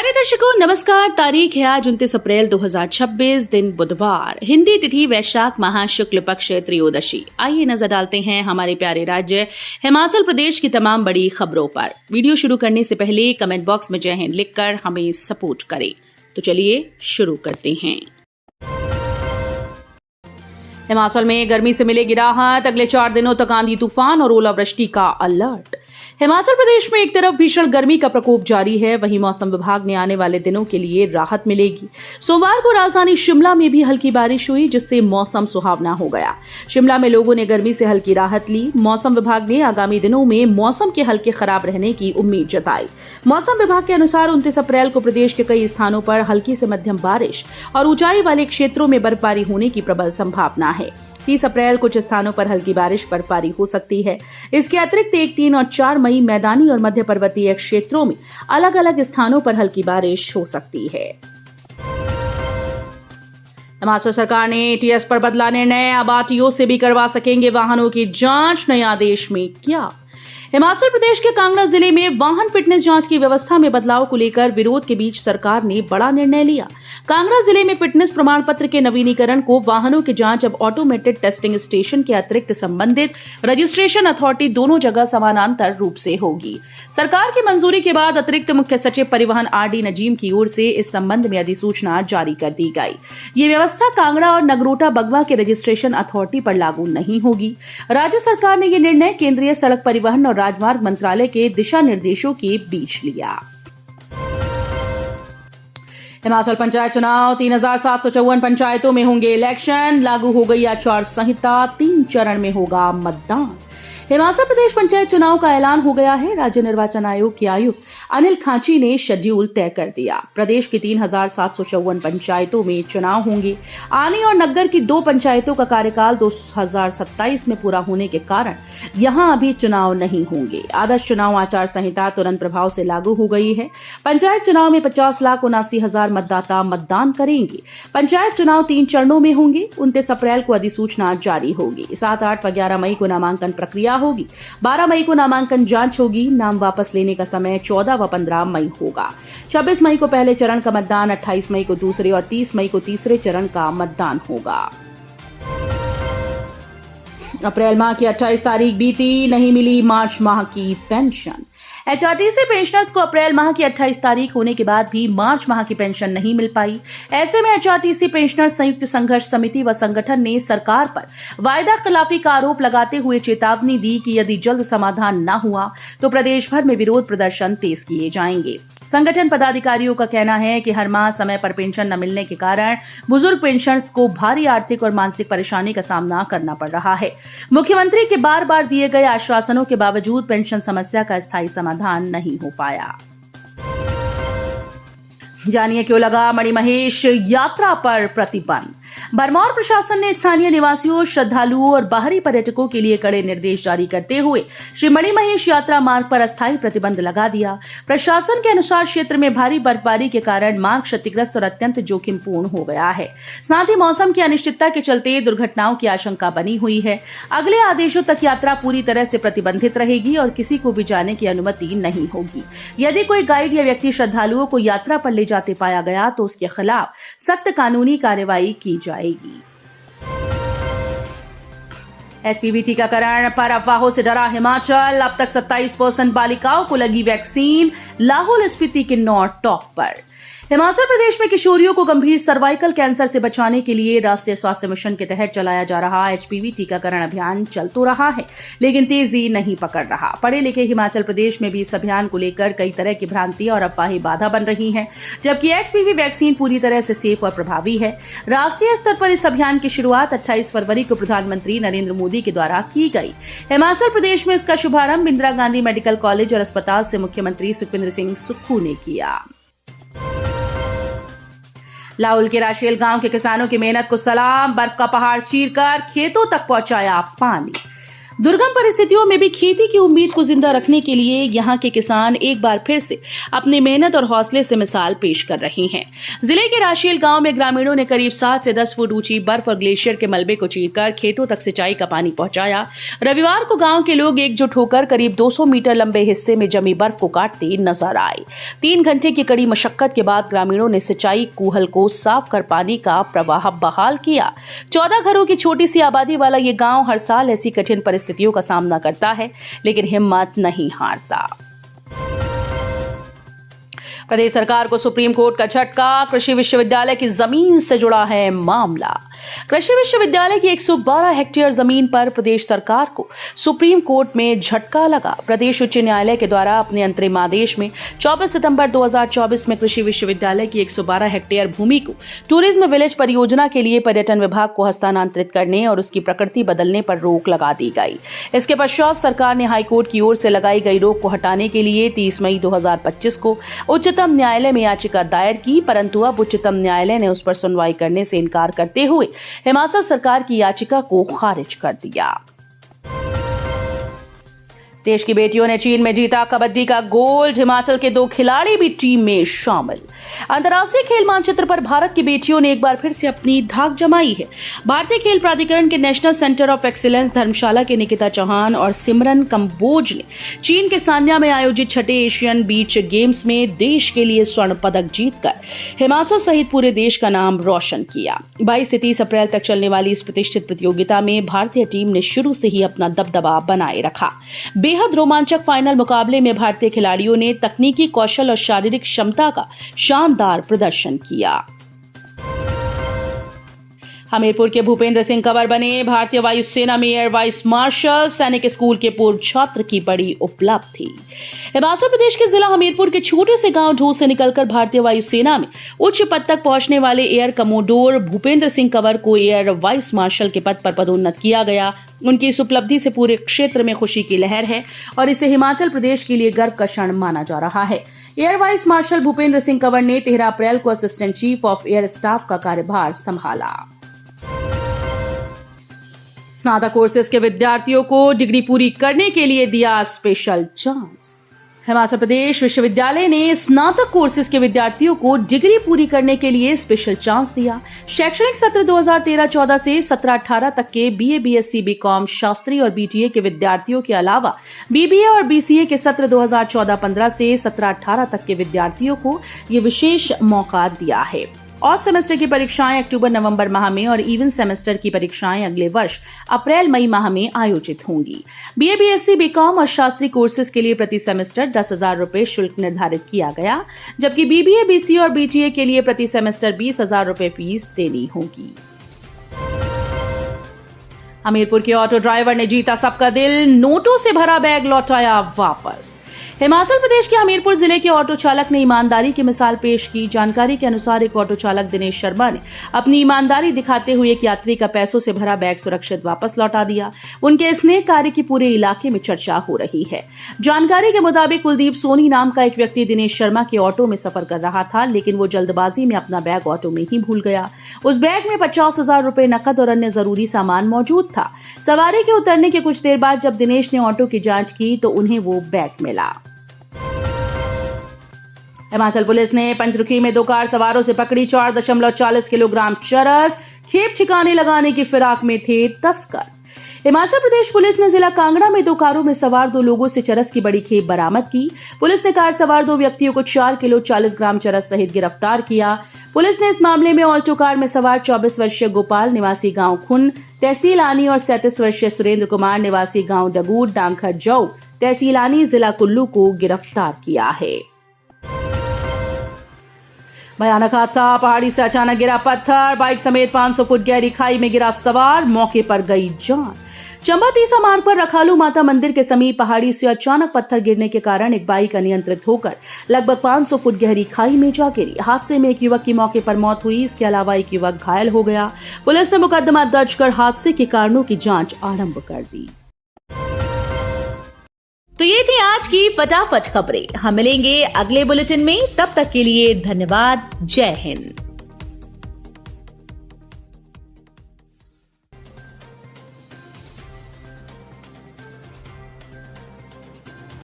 प्यारे दर्शकों नमस्कार। तारीख है आज 29 अप्रैल 2026, दिन बुधवार, हिंदी तिथि वैशाख माह शुक्ल पक्ष त्रयोदशी। आइए नजर डालते हैं हमारे प्यारे राज्य हिमाचल प्रदेश की तमाम बड़ी खबरों पर। वीडियो शुरू करने से पहले कमेंट बॉक्स में जय हिंद लिखकर हमें सपोर्ट करें। तो चलिए शुरू करते हैं। हिमाचल में गर्मी से मिलेगी राहत, अगले 4 दिनों तक आंधी तूफान और ओलावृष्टि का अलर्ट। हिमाचल प्रदेश में एक तरफ भीषण गर्मी का प्रकोप जारी है, वहीं मौसम विभाग ने आने वाले दिनों के लिए राहत मिलेगी। सोमवार को राजधानी शिमला में भी हल्की बारिश हुई, जिससे मौसम सुहावना हो गया। शिमला में लोगों ने गर्मी से हल्की राहत ली। मौसम विभाग ने आगामी दिनों में मौसम के हल्के खराब रहने की उम्मीद जताई। मौसम विभाग के अनुसार 29 अप्रैल को प्रदेश के कई स्थानों पर हल्की से मध्यम बारिश और ऊंचाई वाले क्षेत्रों में बर्फबारी होने की प्रबल संभावना है। 30 अप्रैल कुछ स्थानों पर हल्की बारिश बर्फबारी हो सकती है। इसके अतिरिक्त 1, 3 और 4 मई मैदानी और मध्य पर्वतीय क्षेत्रों में अलग अलग स्थानों पर हल्की बारिश हो सकती है। हिमाचल सरकार ने एटीएस पर बदला निर्णय, अब आरटीओ से भी करवा सकेंगे वाहनों की जांच। नए आदेश में क्या? हिमाचल प्रदेश के कांगड़ा जिले में वाहन फिटनेस जांच की व्यवस्था में बदलाव को लेकर विरोध के बीच सरकार ने बड़ा निर्णय लिया। कांगड़ा जिले में फिटनेस प्रमाण पत्र के नवीनीकरण को वाहनों की जांच अब ऑटोमेटेड टेस्टिंग स्टेशन के अतिरिक्त संबंधित रजिस्ट्रेशन अथॉरिटी दोनों जगह समानांतर रूप से होगी। सरकार की मंजूरी के बाद अतिरिक्त मुख्य सचिव परिवहन आरडी नजीम की ओर से इस संबंध में अधिसूचना जारी कर दी गई। ये व्यवस्था कांगड़ा और नगरोटा बगवा के रजिस्ट्रेशन अथॉरिटी पर लागू नहीं होगी। राज्य सरकार ने यह निर्णय केंद्रीय सड़क परिवहन और राजमार्ग मंत्रालय के दिशा निर्देशों के बीच लिया। हिमाचल पंचायत चुनाव, 3754 पंचायतों में होंगे इलेक्शन, लागू हो गई आचार संहिता, 3 चरण में होगा मतदान। हिमाचल प्रदेश पंचायत चुनाव का ऐलान हो गया है। राज्य निर्वाचन आयोग के आयुक्त अनिल खाची ने शेड्यूल तय कर दिया। प्रदेश की 3754 पंचायतों में चुनाव होंगे। आनी और नग्गर की 2 पंचायतों का कार्यकाल 2027 में पूरा होने के कारण यहां अभी चुनाव नहीं होंगे। आदर्श चुनाव आचार संहिता तुरंत प्रभाव से लागू हो गई है। पंचायत चुनाव में 50,79,000 मतदाता मतदान करेंगे। पंचायत चुनाव 3 चरणों में होंगे। 29 अप्रैल को अधिसूचना जारी होगी। 7, 8 व 11 मई को नामांकन प्रक्रिया होगी। 12 मई को नामांकन जांच होगी। नाम वापस लेने का समय 14 व 15 मई होगा। 26 मई को पहले चरण का मतदान, 28 मई को दूसरे और 30 मई को तीसरे चरण का मतदान होगा। अप्रैल माह की 28 तारीख बीती, नहीं मिली मार्च माह की पेंशन। एचआरटीसी पेंशनर्स को अप्रैल माह की 28 तारीख होने के बाद भी मार्च माह की पेंशन नहीं मिल पाई। ऐसे में एचआरटीसी पेंशनर्स संयुक्त संघर्ष समिति व संगठन ने सरकार पर वायदा खिलाफी का आरोप लगाते हुए चेतावनी दी कि यदि जल्द समाधान न हुआ तो प्रदेश भर में विरोध प्रदर्शन तेज किए जाएंगे। संगठन पदाधिकारियों का कहना है कि हर माह समय पर पेंशन न मिलने के कारण बुजुर्ग पेंशनर्स को भारी आर्थिक और मानसिक परेशानी का सामना करना पड़ रहा है। मुख्यमंत्री के बार बार दिए गए आश्वासनों के बावजूद पेंशन समस्या का स्थायी समाधान नहीं हो पाया। जानिए क्यों लगा मणिमहेश यात्रा पर प्रतिबंध। भरमौर प्रशासन ने स्थानीय निवासियों, श्रद्धालुओं और बाहरी पर्यटकों के लिए कड़े निर्देश जारी करते हुए श्री मणिमहेश यात्रा मार्ग पर अस्थायी प्रतिबंध लगा दिया। प्रशासन के अनुसार क्षेत्र में भारी बर्फबारी के कारण मार्ग क्षतिग्रस्त और अत्यंत जोखिमपूर्ण हो गया है। साथ ही मौसम की अनिश्चितता के चलते दुर्घटनाओं की आशंका बनी हुई है। अगले आदेशों तक यात्रा पूरी तरह से प्रतिबंधित रहेगी और किसी को भी जाने की अनुमति नहीं होगी। यदि कोई गाइड या व्यक्ति श्रद्धालुओं को यात्रा पर ले जाते पाया गया तो उसके खिलाफ सख्त कानूनी कार्रवाई की जाएगी। एचपीवी टीकाकरण पर अफवाहों से डरा हिमाचल, अब तक 27% बालिकाओं को लगी वैक्सीन। लाहौल स्पीति किन्नौर टॉप पर। हिमाचल प्रदेश में किशोरियों को गंभीर सर्वाइकल कैंसर से बचाने के लिए राष्ट्रीय स्वास्थ्य मिशन के तहत चलाया जा रहा एचपीवी टीकाकरण अभियान चल तो रहा है, लेकिन तेजी नहीं पकड़ रहा। पढ़े लिखे हिमाचल प्रदेश में भी इस अभियान को लेकर कई तरह की भ्रांति और अफवाहें बाधा बन रही हैं, जबकि एचपीवी वैक्सीन पूरी तरह से सेफ और प्रभावी है। राष्ट्रीय स्तर पर इस अभियान की शुरुआत 28 फरवरी को प्रधानमंत्री नरेंद्र मोदी के द्वारा की गई। हिमाचल प्रदेश में इसका शुभारंभ इंदिरा गांधी मेडिकल कॉलेज और अस्पताल से मुख्यमंत्री सुखविंदर सिंह सुक्खू ने किया। लाहौल के राशेल गांव के किसानों की मेहनत को सलाम। बर्फ का पहाड़ चीरकर खेतों तक पहुंचाया पानी। दुर्गम परिस्थितियों में भी खेती की उम्मीद को जिंदा रखने के लिए यहाँ के किसान एक बार फिर से अपनी मेहनत और हौसले से मिसाल पेश कर रहे हैं। जिले के राशेल गांव में ग्रामीणों ने करीब 7 से 10 फुट ऊंची बर्फ और ग्लेशियर के मलबे को चीरकर खेतों तक सिंचाई का पानी पहुंचाया। रविवार को गांव के लोग एकजुट होकर करीब 200 मीटर लंबे हिस्से में जमी बर्फ को काटते नजर आए। 3 घंटे की कड़ी मशक्कत के बाद ग्रामीणों ने सिंचाई कूहल को साफ कर पानी का प्रवाह बहाल किया। 14 घरों की छोटी सी आबादी वाला ये गांव हर साल ऐसी कठिन परिस्थितियों का सामना करता है, लेकिन हिम्मत नहीं हारता। प्रदेश सरकार को सुप्रीम कोर्ट का झटका, कृषि विश्वविद्यालय की जमीन से जुड़ा है मामला। कृषि विश्वविद्यालय की 112 हेक्टेयर जमीन पर प्रदेश सरकार को सुप्रीम कोर्ट में झटका लगा। प्रदेश उच्च न्यायालय के द्वारा अपने अंतरिम आदेश में 24 सितंबर 2024 में कृषि विश्वविद्यालय की 112 हेक्टेयर भूमि को टूरिज्म विलेज परियोजना के लिए पर्यटन विभाग को हस्तांतरित करने और उसकी प्रकृति बदलने पर रोक लगा दी गई। इसके पश्चात सरकार ने हाईकोर्ट की ओर से लगाई गई रोक को हटाने के लिए 30 मई 2025 को उच्चतम न्यायालय में याचिका दायर की, परंतु अब उच्चतम न्यायालय ने उस पर सुनवाई करने से इनकार करते हुए हिमाचल सरकार की याचिका को खारिज कर दिया। देश की बेटियों ने चीन में जीता कबड्डी का गोल्ड, हिमाचल के 2 खिलाड़ी भी टीम में शामिल। अंतर्राष्ट्रीय खेल मानचित्र पर भारत की बेटियों ने एक बार फिर से अपनी धाक जमाई है। भारतीय खेल प्राधिकरण के नेशनल सेंटर ऑफ एक्सीलेंस धर्मशाला के निकिता चौहान और सिमरन कंबोज ने चीन के सान्या में आयोजित 6ठे एशियन बीच गेम्स में देश के लिए स्वर्ण पदक जीतकर हिमाचल सहित पूरे देश का नाम रोशन किया। 22 से 30 अप्रैल तक चलने वाली इस प्रतिष्ठित प्रतियोगिता में भारतीय टीम ने शुरू से ही अपना दबदबा बनाए रखा। बेहद रोमांचक फाइनल मुकाबले में भारतीय खिलाड़ियों ने तकनीकी कौशल और शारीरिक क्षमता का शानदार प्रदर्शन किया। हमीरपुर के भूपेंद्र सिंह कंवर बने भारतीय वायुसेना में एयर वाइस मार्शल, सैनिक स्कूल के पूर्व छात्र की बड़ी उपलब्धि। हिमाचल प्रदेश के जिला हमीरपुर के छोटे से गांव ढोस से निकलकर भारतीय वायुसेना में उच्च पद तक पहुंचने वाले एयर कमोडोर भूपेंद्र सिंह कंवर को एयर वाइस मार्शल के पद पर पदोन्नत किया गया। उनकी इस उपलब्धि से पूरे क्षेत्र में खुशी की लहर है और इसे हिमाचल प्रदेश के लिए गर्व का क्षण माना जा रहा है। Air vice marshal Bhupendra Singh Kanwar ने 13 अप्रैल को assistant chief of air staff का कार्यभार संभाला। स्नातक कोर्सेज के विद्यार्थियों को डिग्री पूरी करने के लिए दिया स्पेशल चांस। हिमाचल प्रदेश विश्वविद्यालय ने स्नातक कोर्सेज के विद्यार्थियों को डिग्री पूरी करने के लिए स्पेशल चांस दिया। शैक्षणिक सत्र 2013-14 से 17-18 तक के बीए, बीएससी, बीकॉम, शास्त्री और बीटीए के विद्यार्थियों के अलावा बीबीए और बीसीए के सत्र 2014-15 से 17-18 तक के विद्यार्थियों को ये विशेष मौका दिया है। ऑड सेमेस्टर की परीक्षाएं अक्टूबर-नवंबर माह में और इवन सेमेस्टर की परीक्षाएं अगले वर्ष अप्रैल-मई माह में आयोजित होंगी। बीए, बीएससी, बीकॉम और शास्त्री कोर्सेज के लिए प्रति सेमेस्टर 10,000 रुपए शुल्क निर्धारित किया गया, जबकि बीबीए, बीसीए और बीटीए के लिए प्रति सेमेस्टर 20,000 रुपए फीस देनी होगी। हमीरपुर के ऑटो ड्राइवर ने जीता सबका दिल, नोटों से भरा बैग लौटाया वापस। हिमाचल प्रदेश के हमीरपुर जिले के ऑटो चालक ने ईमानदारी की मिसाल पेश की। जानकारी के अनुसार एक ऑटो चालक दिनेश शर्मा ने अपनी ईमानदारी दिखाते हुए एक यात्री का पैसों से भरा बैग सुरक्षित वापस लौटा दिया। उनके इस नेक कार्य की पूरे इलाके में चर्चा हो रही है। जानकारी के मुताबिक कुलदीप सोनी नाम का एक व्यक्ति दिनेश शर्मा के ऑटो में सफर कर रहा था, लेकिन वो जल्दबाजी में अपना बैग ऑटो में ही भूल गया। उस बैग में 50,000 रुपए नकद और अन्य जरूरी सामान मौजूद था। सवारी के उतरने के कुछ देर बाद जब दिनेश ने ऑटो की जांच की तो उन्हें वो बैग मिला। हिमाचल पुलिस ने पंचरुखी में 2 कार सवारों से पकड़ी 4.40 किलोग्राम चरस। खेप ठिकाने लगाने की फिराक में थे तस्कर। हिमाचल प्रदेश पुलिस ने जिला कांगड़ा में 2 कारों में सवार 2 लोगों से चरस की बड़ी खेप बरामद की। पुलिस ने कार सवार 2 व्यक्तियों को 4 किलो 40 ग्राम चरस सहित गिरफ्तार किया। पुलिस ने इस मामले में ऑल्टो कार में सवार 24 वर्षीय गोपाल निवासी गांव खुन तहसील आनी और 37 वर्षीय सुरेंद्र कुमार निवासी गांव डगूर डांखर जौ तहसील आनी जिला कुल्लू को गिरफ्तार किया है। भयानक हादसा, पहाड़ी से अचानक गिरा पत्थर, बाइक समेत 500 फुट गहरी खाई में गिरा सवार, मौके पर गई जान। चंबा तीसा मार्ग पर रखालू माता मंदिर के समीप पहाड़ी से अचानक पत्थर गिरने के कारण एक बाइक अनियंत्रित होकर लगभग 500 फुट गहरी खाई में जा गिरी। हादसे में एक युवक की मौके पर मौत हुई। इसके अलावा एक युवक घायल हो गया। पुलिस ने मुकदमा दर्ज कर हादसे के कारणों की जांच आरंभ कर दी। तो ये थी आज की फटाफट खबरें। हम मिलेंगे अगले बुलेटिन में, तब तक के लिए धन्यवाद। जय हिंद।